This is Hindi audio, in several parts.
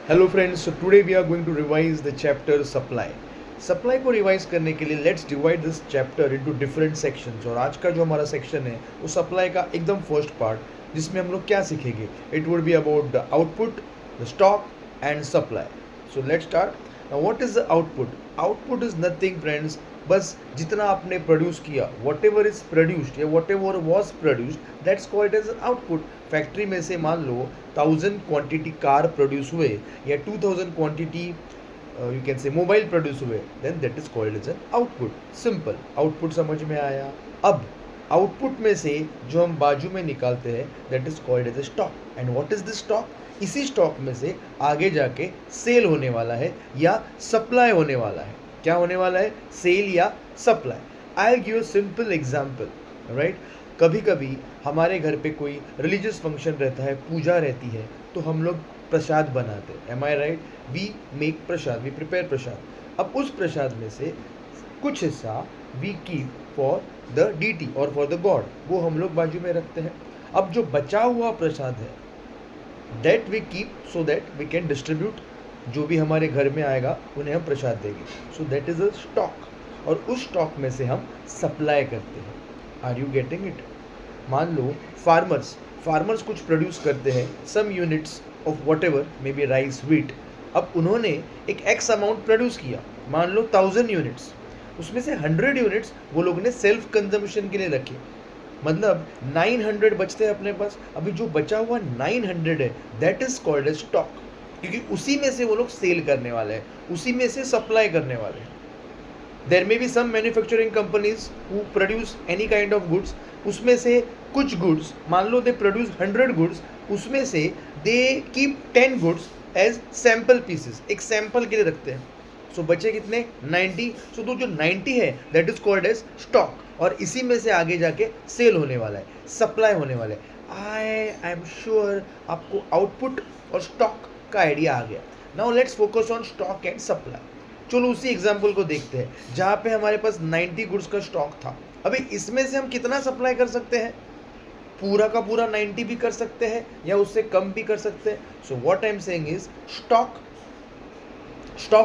Hello friends, so today we are going to revise the chapter supply. Supply को रिवाइज करने के लिए let's divide this chapter into different sections. और आज का जो हमारा सेक्शन है वो सप्लाई का एकदम फर्स्ट पार्ट, जिसमें हम लोग क्या सीखेंगे। It would be about the output, the stock and supply. So let's start. Now what is the output? Output is nothing friends, बस जितना आपने प्रोड्यूस किया, वॉट एवर इज प्रोड्यूस्ड या whatever was produced, that's called as output. Factory में से मान लो 1000 क्वांटिटी कार प्रोड्यूस हुए या 2000 quantity you can say mobile produce हुए, then that is called as an output. Simple output समझ में आया। अब आउटपुट में से जो हम बाजू में निकालते हैं that is called as a stock. And what is this stock? इसी स्टॉक में से आगे जाके सेल होने वाला है या सप्लाई होने वाला है। क्या होने वाला है? सेल या supply. I will give a simple example, right. कभी कभी हमारे घर पे कोई रिलीजियस फंक्शन रहता है, पूजा रहती है, तो हम लोग प्रसाद बनाते हैं। Am I right? We make prasad, we prepare prasad. अब उस प्रसाद में से कुछ हिस्सा we keep for the deity और फॉर द गॉड, वो हम लोग बाजू में रखते हैं। अब जो बचा हुआ प्रसाद है that we keep so that we can distribute. जो भी हमारे घर में आएगा उन्हें हम प्रसाद देंगे। So that is a stock. और उस स्टॉक में से हम सप्लाई करते हैं। Are you getting it? मान लो फार्मर्स कुछ प्रोड्यूस करते हैं, some units of whatever maybe rice, wheat. अब उन्होंने एक एक्स अमाउंट प्रोड्यूस किया, मान लो 1000 यूनिट्स। उसमें से 100 यूनिट्स वो लोग ने सेल्फ कंजम्पशन के लिए रखे, मतलब 900 बचते हैं अपने पास। अभी जो बचा हुआ 900 है that is called as stock, क्योंकि उसी में से वो लोग सेल करने वाले हैं, उसी में से सप्लाई करने वाले हैं। There maybe some manufacturing companies who produce any kind of goods, उसमें से कुछ गुड्स, मान लो दे प्रोड्यूस 100 गुड्स, उसमें से they keep 10 goods as sample pieces, एक सैंपल के लिए रखते हैं। सो बचे कितने? 90। सो तो जो 90 है that is called as stock, और इसी में से आगे जाके सेल होने वाला है, सप्लाई होने वाला है। आई एम श्योर आपको आउटपुट और स्टॉक का आइडिया आ गया। Now let's focus on stock and supply. चलो उसी एग्जाम्पल को देखते हैं जहाँ पे हमारे पास 90 गुड्स का स्टॉक था। अभी इसमें से हम कितना सप्लाई कर सकते हैं? पूरा का पूरा 90 भी कर सकते हैं या उससे कम भी कर सकते हैं। So what I am saying is stock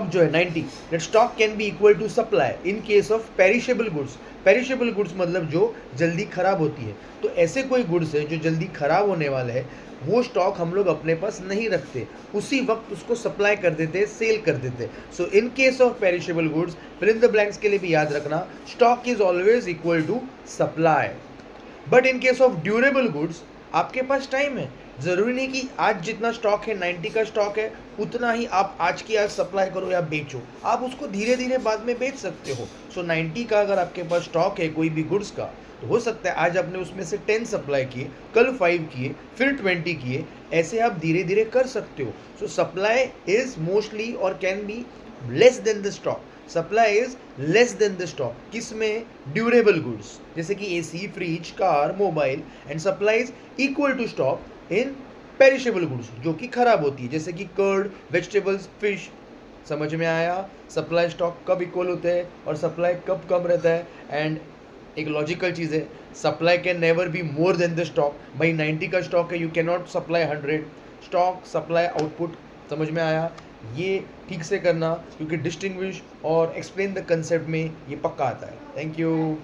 जो है 90, that stock can be equal to supply in case of perishable goods. Perishable goods मतलब जो जल्दी खराब होती है। तो ऐसे कोई गुड्स है जो जल्दी खराब होने वाले हैं, वो स्टॉक हम लोग अपने पास नहीं रखते, उसी वक्त उसको सप्लाई कर देते, सेल कर देते। So in case of perishable goods, fill in the blanks के लिए भी याद रखना, stock is always equal to supply. But in case of durable goods आपके पास टाइम है। ज़रूरी नहीं कि आज जितना स्टॉक है, 90 का स्टॉक है, उतना ही आप आज की आज सप्लाई करो या बेचो। आप उसको धीरे धीरे बाद में बेच सकते हो। सो 90 का अगर आपके पास स्टॉक है कोई भी गुड्स का, तो हो सकता है आज आपने उसमें से 10 सप्लाई किए, कल 5 किए, फिर 20 किए, ऐसे आप धीरे धीरे कर सकते हो। सो सप्लाई इज मोस्टली और can be less than the stock. Supply is less than the stock किसमें? ड्यूरेबल गुड्स, जैसे कि AC, fridge, car, mobile. And supply is equal to stock in perishable goods, जो कि खराब होती है, जैसे कि कर्ड, वेजिटेबल्स, फिश। समझ में आया? सप्लाई स्टॉक कब इक्वल होते हैं और सप्लाई कब कम रहता है। एंड एक लॉजिकल चीज़ है, supply can never be more than the stock. भाई 90 का स्टॉक है, you can not supply 100। Stock, supply, output, समझ में आया? ये ठीक से करना, क्योंकि डिस्टिंग्विश और एक्सप्लेन द कंसेप्ट में ये पक्का आता है। Thank you.